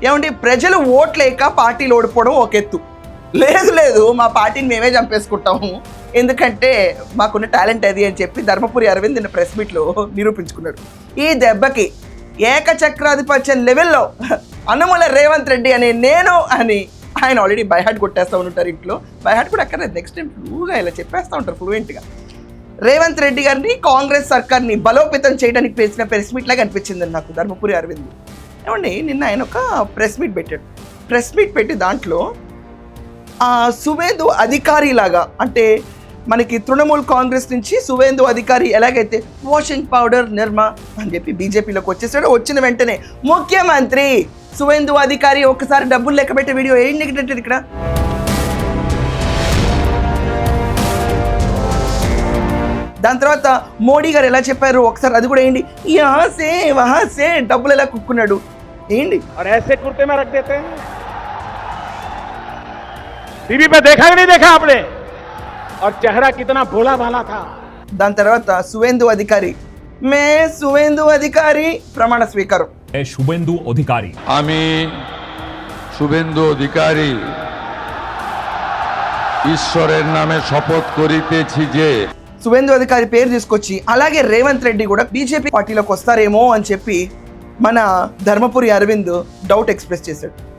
ఏమంటే ప్రజలు ఓట్లేక పార్టీలు ఓడిపోవడం ఒక ఎత్తు. లేదు మా పార్టీని మేమే చంపేసుకుంటాము, ఎందుకంటే మాకున్న టాలెంట్ అది అని చెప్పి ధర్మపురి అరవింద్ నిన్న ప్రెస్ మీట్లో నిరూపించుకున్నాడు. ఈ దెబ్బకి ఏకచక్రాధిపత్యం లెవెల్లో అనుముల రేవంత్ రెడ్డి అనే నేను అని ఆయన ఆల్రెడీ బైహార్ట్ కొట్టేస్తూ ఉంటారు. ఇంట్లో బైహార్ట్ కూడా అక్కడ నెక్స్ట్ టైం ఫ్లూగా ఇలా చెప్పేస్తూ ఉంటారు ఫ్లూయెంట్గా. రేవంత్ రెడ్డి గారిని కాంగ్రెస్ సర్కార్ని బలోపేతం చేయడానికి చేసిన ప్రెస్ మీట్ లాగా అనిపించింది నాకు ధర్మపురి అరవింద్. ఏమండి నిన్న ఆయన ఒక ప్రెస్ మీట్ పెట్టాడు. ప్రెస్ మీట్ పెట్టి దాంట్లో సువేందు అధికారి లాగా, అంటే మనకి తృణమూల్ కాంగ్రెస్ నుంచి సువేందు అధికారి ఎలాగైతే వాషింగ్ పౌడర్ నిర్మా అని చెప్పి బీజేపీలోకి వచ్చేసాడు. వచ్చిన వెంటనే ముఖ్యమంత్రి సువేందు అధికారి ఒక్కసారి డబ్బులు లెక్క పెట్టే వీడియో ఏం నెగిటెడ్ ఇక్కడ. దాని తర్వాత మోడీ గారు ఎలా చెప్పారు ఒకసారి అది కూడా ఏంటి, యహాసే వహాసే డబ్బులు ఎలా కుక్కున్నాడు ఏంటి. टीवी पे देखा कि नहीं देखा आपने, और चेहरा कितना भोला भाला था. దాని తర్వాత సువేందు అధికారి మే సువేందు అధికారి ప్రమాణ స్వీకారం. শুভেন্দু অধিকারী, আমি শুভেন্দু অধিকারী ঈশ্বরের নামে শপথ করিতেছি যে. సువేందు అధికారి పేరు తీసుకొచ్చి అలాగే రేవంత్ రెడ్డి కూడా బీజేపీ పార్టీలోకి వస్తారేమో అని చెప్పి మన ధర్మపురి అరవింద్ డౌట్ ఎక్స్ప్రెస్ చేశాడు.